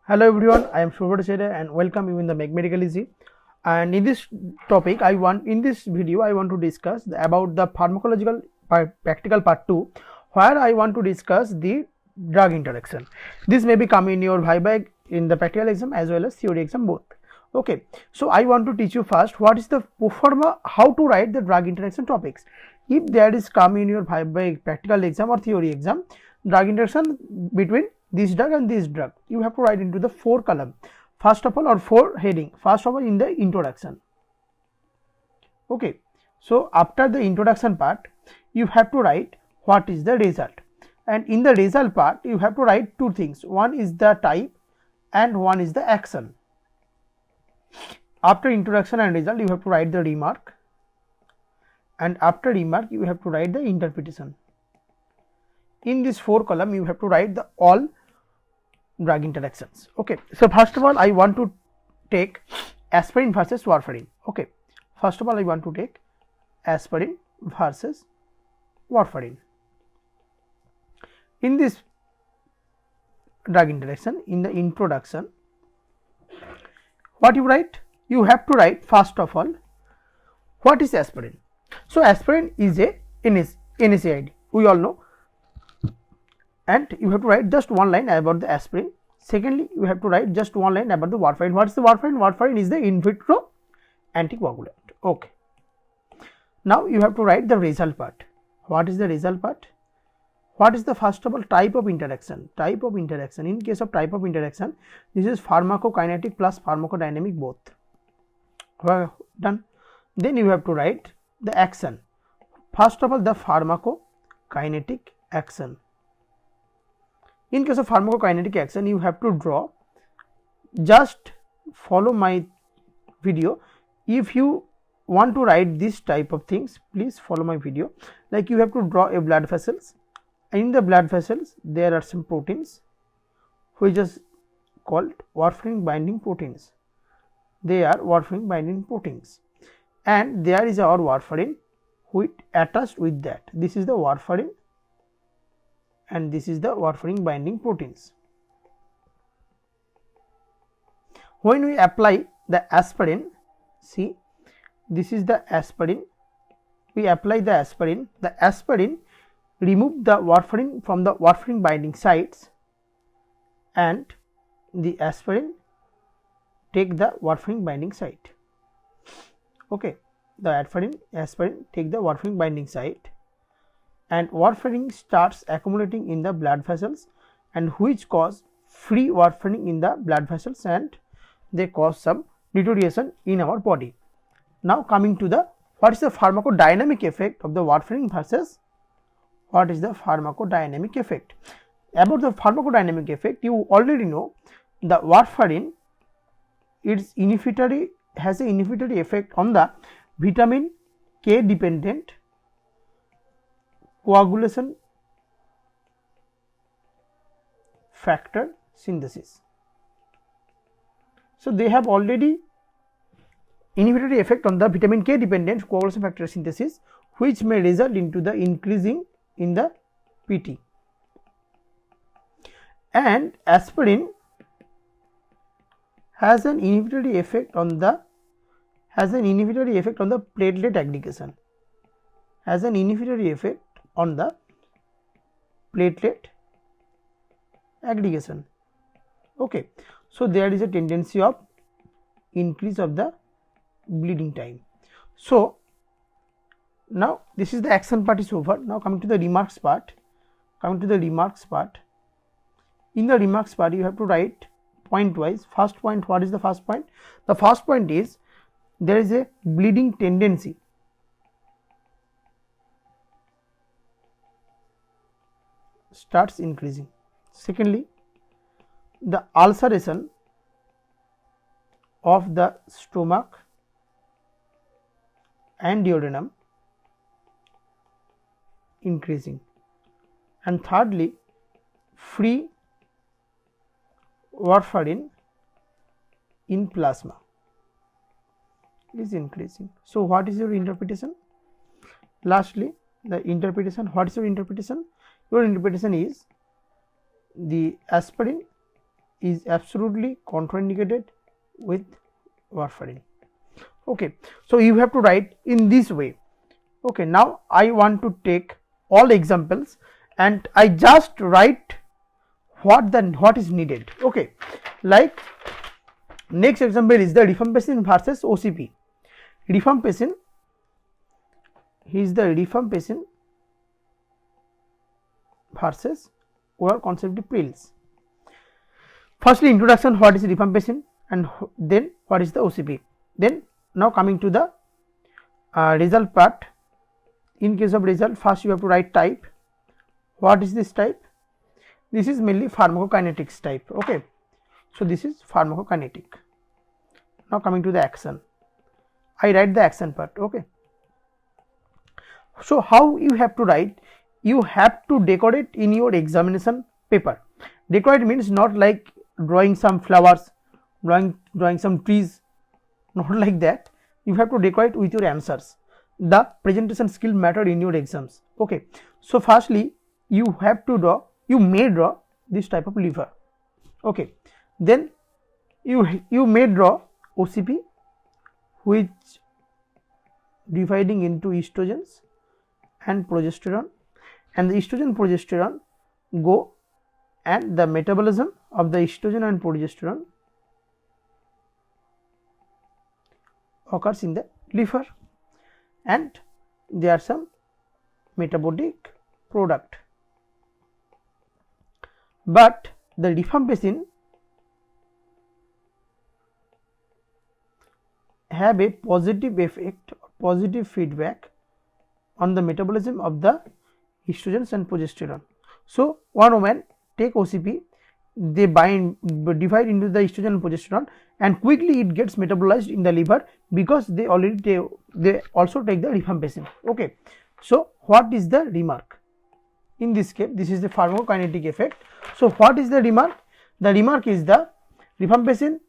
Hello everyone, I am Shobhit Shere and welcome you in the Make Medical Easy. And in this topic, in this video I want to discuss about the pharmacological practical part 2, where I want to discuss the drug interaction. This may be come in your Viva in the practical exam as well as theory exam both. Okay, so I want to teach you first what is the proforma, how to write the drug interaction topics. If there is come in your Viva practical exam or theory exam, drug interaction between this drug and this drug, you have to write into the 4 column first of all, or 4 heading. First of all, in the introduction. Okay, so after the introduction part, you have to write what is the result, and in the result part you have to write 2 things. One is the type and one is the action. After introduction and result, you have to write the remark, and after remark you have to write the interpretation. In this 4 column you have to write the all drug interactions. Okay, so first of all I want to take aspirin versus warfarin. Okay, first of all I want to take aspirin versus warfarin. In this drug interaction, in the introduction, what you write? You have to write first of all what is aspirin. So aspirin is a NSAID, we all know, and you have to write just one line about the aspirin. Secondly, you have to write just one line about the warfarin. What is the warfarin? Warfarin is the in vitro anticoagulant. Okay, now you have to write the result part. What is the result part? What is the first of all type of interaction? Type of interaction, in case of type of interaction, this is pharmacokinetic plus pharmacodynamic both. Well, done. Then you have to write the action. First of all, the pharmacokinetic action. In case of pharmacokinetic action, you have to draw, just follow my video. If you want to write this type of things, please follow my video. Like you have to draw a blood vessels. In the blood vessels there are some proteins which is called warfarin binding proteins. They are warfarin binding proteins, and there is our warfarin which attached with that. This is the warfarin and this is the warfarin binding proteins. When we apply the aspirin, see, this is the aspirin, we apply the aspirin remove the warfarin from the warfarin binding sites, and the aspirin take the warfarin binding site. Okay, the aspirin take the warfarin binding site, and warfarin starts accumulating in the blood vessels, and which cause free warfarin in the blood vessels, and they cause some deterioration in our body. Now coming to the what is the pharmacodynamic effect of the warfarin versus what is the pharmacodynamic effect. About the pharmacodynamic effect, you already know the warfarin, its inhibitory has an inhibitory effect on the vitamin K dependent coagulation factor synthesis. So they have already inhibitory effect on the vitamin K dependent coagulation factor synthesis, which may result into the increasing in the PT. And aspirin has an inhibitory effect on the platelet aggregation, has an inhibitory effect on the platelet aggregation. Okay, so there is a tendency of increase of the bleeding time. So now this is the action part is over. Now coming to the remarks part. In the remarks part you have to write point wise. First point, what is the first point? The first point is there is a bleeding tendency. Starts increasing. Secondly, the ulceration of the stomach and duodenum increasing, and thirdly, free warfarin in plasma is increasing. So what is your interpretation? Lastly, the interpretation. What is your interpretation? Your interpretation is the aspirin is absolutely contraindicated with warfarin. Okay, so you have to write in this way. Okay, now I want to take all examples and I just write what is needed. Okay, like next example is the rifampicin versus OCP. Rifampicin, is the rifampicin versus oral contraceptive pills. Firstly, introduction, what is rifampicin, and then what is the OCP. Then now coming to the result part. In case of result, first you have to write type. What is this type? This is mainly pharmacokinetics type. Okay, so this is pharmacokinetic. Now coming to the action, I write the action part. Okay, so how you have to write? You have to decorate in your examination paper. Decorate means not like drawing some flowers, drawing some trees, not like that. You have to decorate with your answers. The presentation skill matter in your exams. Okay, so firstly you have to draw, you may draw this type of lever. Okay, then you may draw OCP, which dividing into estrogens and progesterone, and the estrogen progesterone go, and the metabolism of the estrogen and progesterone occurs in the liver, and there are some metabolic product. But the rifampicin have a positive effect, positive feedback on the metabolism of the estrogens and progesterone. So one woman take OCP, they divide into the estrogen and progesterone, and quickly it gets metabolized in the liver because they also take the rifampicin. Okay, so what is the remark? In this case, this is the pharmacokinetic effect. So what is the remark? The remark is the rifampicin,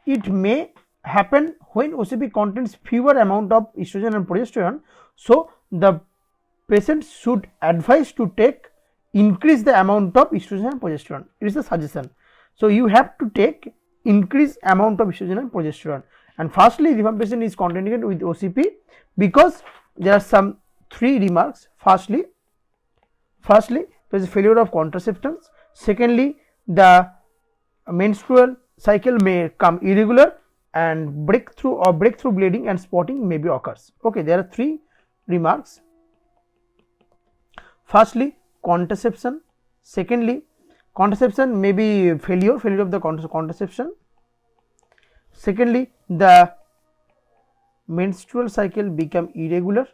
it may happen when OCP contains fewer amount of estrogen and progesterone. So the patient should advise to increase the amount of estrogen and progesterone. It is a suggestion. So you have to take increase amount of estrogen and progesterone. And firstly, rifampicin is contraindicated with OCP because there are some three remarks. Firstly, there is failure of contraceptions. Secondly, the menstrual cycle may come irregular, and breakthrough bleeding and spotting may be occurs. Okay, there are three remarks. Firstly, contraception. Secondly, contraception may be failure of the contraception. Secondly, the menstrual cycle become irregular,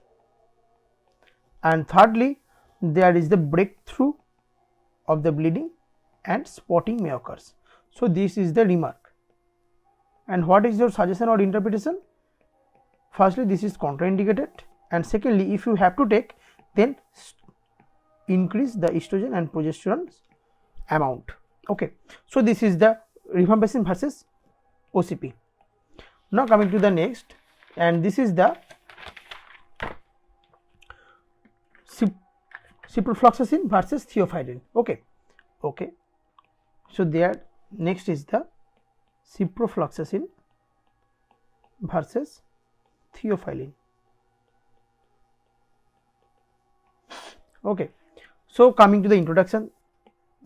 and thirdly, there is the breakthrough of the bleeding and spotting may occurs. So this is the remark. And what is your suggestion or interpretation? Firstly, this is contraindicated, and secondly, if you have to take, then increase the estrogen and progesterone amount. Okay, so this is the rifampicin versus OCP. Now coming to the next, and this is the ciprofloxacin versus theophylline. Okay, so there next is the ciprofloxacin versus theophylline. Okay, so coming to the introduction,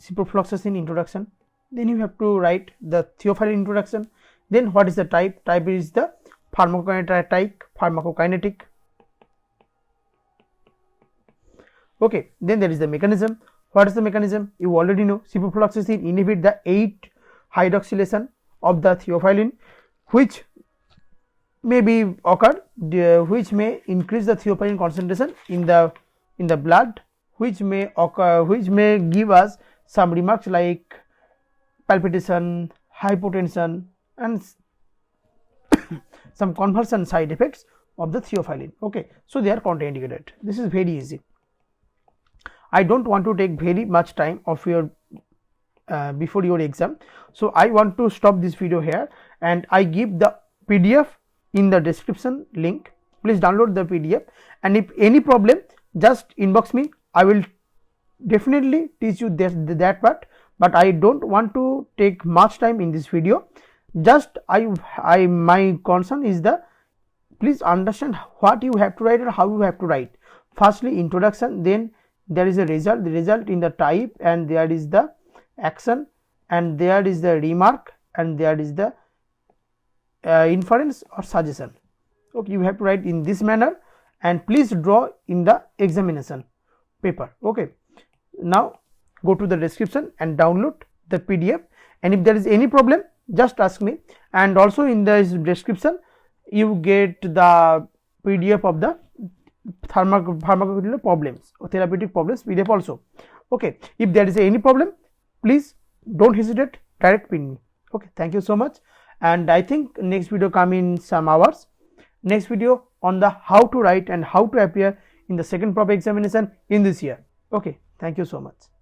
ciprofloxacin introduction, then you have to write the theophylline introduction. Then what is the type? Type is the pharmacokinetic. Okay, then there is the mechanism. What is the mechanism? You already know, ciprofloxacin inhibit the 8-hydroxylation of the theophylline, which may be occurred, which may increase the theophylline concentration in the blood, which may occur, which may give us some remarks like palpitation, hypotension, and some convulsion side effects of the theophylline. Okay, so they are contraindicated. This is very easy. I don't want to take very much time of your before your exam, so I want to stop this video here, and I give the PDF in the description link. Please download the PDF, and if any problem, just inbox me. I will definitely teach you that part, but I don't want to take much time in this video. Just my concern is the, please understand what you have to write and how you have to write. Firstly introduction, then there is a result, the result in the type, and there is the action, and there is the remark, and there is the inference or suggestion. Okay, you have to write in this manner, and please draw in the examination paper. Okay, now go to the description and download the PDF, and if there is any problem just ask me. And also in the description you get the PDF of the pharmacokinetical problems or therapeutic problems PDF also. Okay, if there is any problem, please don't hesitate, direct ping me. Okay, thank you so much, and I think next video come in some hours. Next video on the how to write and how to appear in the second proper examination in this year. Okay, thank you so much.